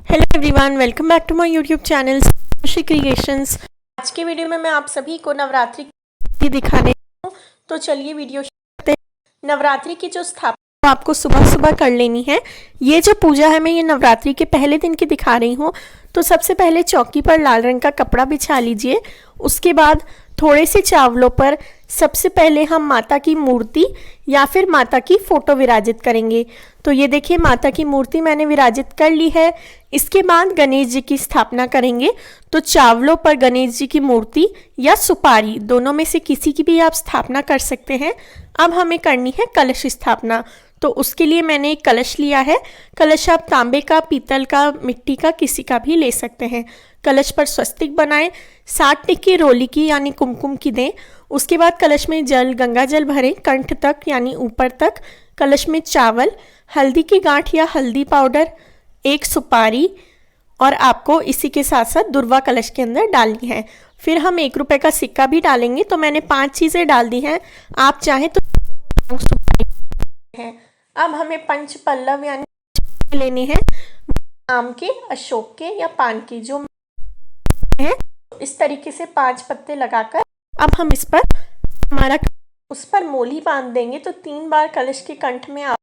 Hello everyone, welcome back to my YouTube channel Shri creations. आज के video में मैं आप सभी को नवरात्रि की दिखाने हूँ। तो चलिए वीडियो शुरू करते हैं। नवरात्रि की जो स्थापना आपको सुबह सुबह कर लेनी है। ये जो पूजा है मैं ये नवरात्रि के पहले दिन की दिखा रही हूँ। तो सबसे पहले चौकी पर लाल रंग का कपड़ा बिछा लीजिए। उसके बाद थोड़े से चावलों पर सबसे पहले हम माता की मूर्ति या फिर माता की फोटो विराजित करेंगे। तो ये देखिए माता की मूर्ति मैंने विराजित कर ली है। इसके बाद गणेश जी की स्थापना करेंगे। तो चावलों पर गणेश जी की मूर्ति या सुपारी दोनों में से किसी की भी आप स्थापना कर सकते हैं। अब हमें करनी है कलश स्थापना। तो उसके लिए मैंने एक कलश लिया है। कलश आप तांबे का, पीतल का, मिट्टी का किसी का भी ले सकते हैं। कलश पर स्वस्तिक बनाएं, 60 टिक्की रोली की यानी कुमकुम की दें। उसके बाद कलश में जल, गंगा जल भरें कंठ तक यानी ऊपर तक। कलश में चावल, हल्दी की गांठ या हल्दी पाउडर, एक सुपारी और आपको इसी के साथ साथ दुर्वा कलश के अंदर डालनी है। फिर हम 1 रुपए का सिक्का भी डालेंगे। तो मैंने 5 चीज़ें डाल दी हैं, आप चाहें तो सुपारी है। अब हमें पंच पल्लव यानी लेने हैं, आम के, अशोक के या पान के जो है। इस तरीके से 5 पत्ते लगाकर अब हम इस पर हमारा उस पर मोली बांध देंगे। तो 3 बार कलश के कंठ में आप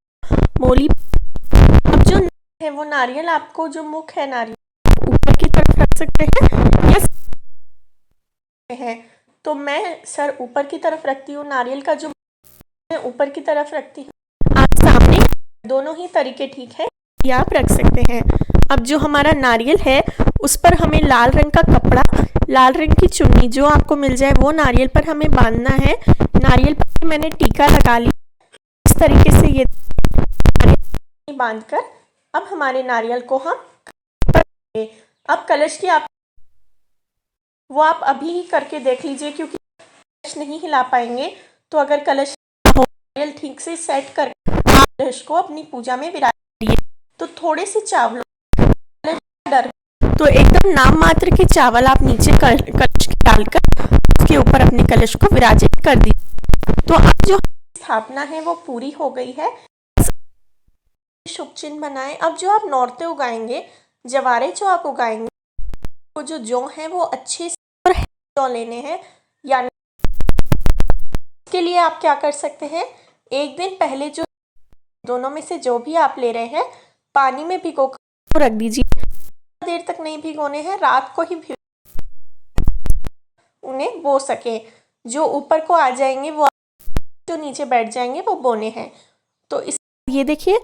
मोली। अब जो है वो नारियल, आपको जो मुख है नारियल ऊपर की तरफ रख सकते हैं या है। तो मैं सर ऊपर की तरफ रखती हूँ, नारियल का जो मैं ऊपर की तरफ रखती हूँ। आप सामने, दोनों ही तरीके ठीक है, ये आप रख सकते हैं। अब जो हमारा नारियल है उस पर हमें लाल रंग का कपड़ा, लाल रंग की चुन्नी जो आपको मिल जाए वो नारियल पर हमें बांधना है। नारियल पर मैंने टीका लगा लिया। इस तरीके से ये बांधकर अब हमारे नारियल को हम अब कलश की आप वो आप अभी ही करके देख लीजिए, क्योंकि कलश नहीं हिला पाएंगे। तो अगर कलश नारियल ठीक से सेट कर कलश को अपनी पूजा में विराजिए। तो थोड़े से चावल तो एकदम नाम मात्र के चावल आप नीचे कलश डालकर उसके ऊपर अपने कलश को विराजित कर दीजिए। तो अब जो स्थापना है वो पूरी हो गई है। शुभ चिन्ह बनाएं। अब जो आप नौरते उगाएंगे, जवारे जो आप उगाएंगे, वो जो जौ है वो अच्छे से जौ लेने हैं। यानी इसके लिए आप क्या कर सकते हैं, एक दिन पहले जो दोनों में से जो भी आप ले रहे हैं पानी में भिगो कर रख दीजिए। देर तक नहीं भिगोने हैं, रात को ही उन्हें बो सके। जो ऊपर को आ जाएंगे वो जो नीचे बैठ जाएंगे वो बोने हैं। तो इस ये देखिए,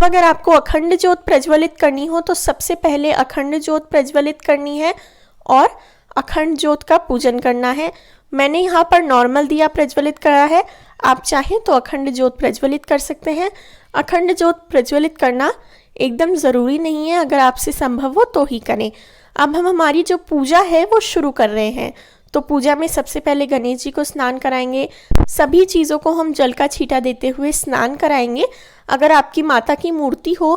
अगर आपको अखंड ज्योत प्रज्वलित करनी हो तो सबसे पहले अखंड ज्योत प्रज्वलित करनी है और अखंड ज्योत का पूजन करना है। मैंने यहाँ पर नॉर्मल दिया प्रज्वलित करा है, आप चाहें तो अखंड ज्योत प्रज्वलित कर सकते हैं। अखंड ज्योत प्रज्वलित करना एकदम ज़रूरी नहीं है, अगर आपसे संभव हो तो ही करें। अब हम हमारी जो पूजा है वो शुरू कर रहे हैं। तो पूजा में सबसे पहले गणेश जी को स्नान कराएंगे। सभी चीज़ों को हम जल का छींटा देते हुए स्नान कराएंगे। अगर आपकी माता की मूर्ति हो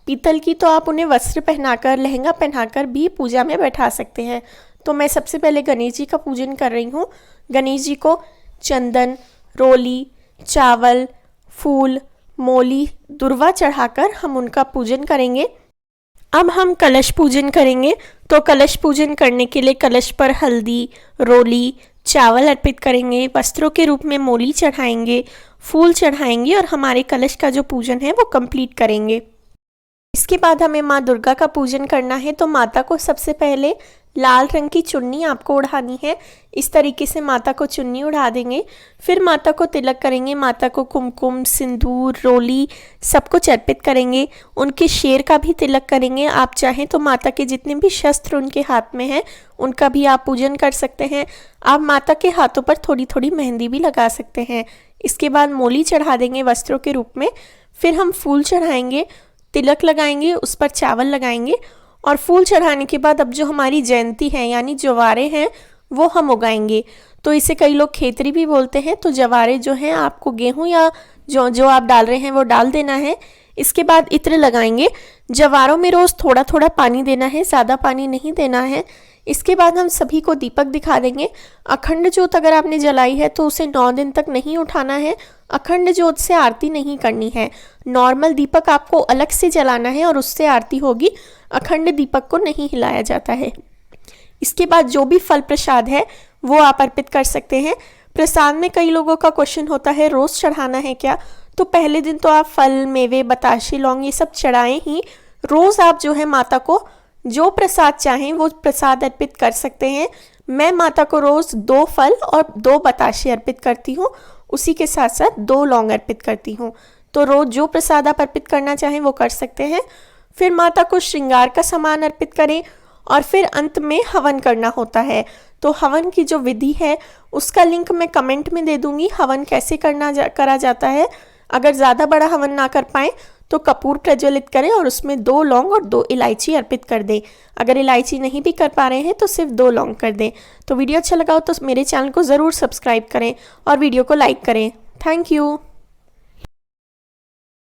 पीतल की तो आप उन्हें वस्त्र पहनाकर, लहंगा पहनाकर भी पूजा में बैठा सकते हैं। तो मैं सबसे पहले गणेश जी का पूजन कर रही हूँ। गणेश जी को चंदन, रोली, चावल, फूल, मोली, दुर्वा चढ़ाकर हम उनका पूजन करेंगे। अब हम कलश पूजन करेंगे। तो कलश पूजन करने के लिए कलश पर हल्दी, रोली, चावल अर्पित करेंगे, वस्त्रों के रूप में मोली चढ़ाएंगे, फूल चढ़ाएंगे और हमारे कलश का जो पूजन है वो कंप्लीट करेंगे। इसके बाद हमें माँ दुर्गा का पूजन करना है। तो माता को सबसे पहले लाल रंग की चुन्नी आपको उड़ानी है। इस तरीके से माता को चुन्नी उड़ा देंगे। फिर माता को तिलक करेंगे। माता को कुमकुम, सिंदूर, रोली सब कुछ अर्पित करेंगे। उनके शेर का भी तिलक करेंगे। आप चाहें तो माता के जितने भी शस्त्र उनके हाथ में हैं उनका भी आप पूजन कर सकते हैं। आप माता के हाथों पर थोड़ी थोड़ी मेहंदी भी लगा सकते हैं। इसके बाद मोली चढ़ा देंगे वस्त्रों के रूप में। फिर हम फूल चढ़ाएंगे, तिलक लगाएंगे, उस पर चावल लगाएंगे और फूल चढ़ाने के बाद अब जो हमारी जयंती है यानी जवारे हैं वो हम उगाएंगे। तो इसे कई लोग खेतरी भी बोलते हैं। तो जवारे जो हैं आपको गेहूं या जो आप डाल रहे हैं वो डाल देना है। इसके बाद इत्र लगाएंगे। जवारों में रोज़ थोड़ा थोड़ा पानी देना है, ज़्यादा पानी नहीं देना है। इसके बाद हम सभी को दीपक दिखा देंगे। अखंड ज्योत अगर आपने जलाई है तो उसे 9 दिन तक नहीं उठाना है। अखंड ज्योत से आरती नहीं करनी है। नॉर्मल दीपक आपको अलग से जलाना है और उससे आरती होगी। अखंड दीपक को नहीं हिलाया जाता है। इसके बाद जो भी फल प्रसाद है वो आप अर्पित कर सकते हैं। प्रसाद में कई लोगों का क्वेश्चन होता है रोज़ चढ़ाना है क्या? तो पहले दिन तो आप फल, मेवे, बताशे, लौंग ये सब चढ़ाएं ही। रोज़ आप जो है माता को जो प्रसाद चाहें वो प्रसाद अर्पित कर सकते हैं। मैं माता को रोज़ 2 फल और 2 बताशे अर्पित करती हूँ, उसी के साथ साथ 2 लौंग अर्पित करती हूँ। तो रोज़ जो प्रसाद आप अर्पित करना चाहें वो कर सकते हैं। फिर माता को श्रृंगार का सामान अर्पित करें और फिर अंत में हवन करना होता है। तो हवन की जो विधि है उसका लिंक मैं कमेंट में दे दूँगी, हवन कैसे करा जाता है। अगर ज़्यादा बड़ा हवन ना कर पाएँ तो कपूर प्रज्वलित करें और उसमें 2 लौंग और 2 इलायची अर्पित कर दें। अगर इलायची नहीं भी कर पा रहे हैं तो सिर्फ 2 लौंग कर दें। तो वीडियो अच्छा लगा हो तो मेरे चैनल को ज़रूर सब्सक्राइब करें और वीडियो को लाइक करें। Thank you.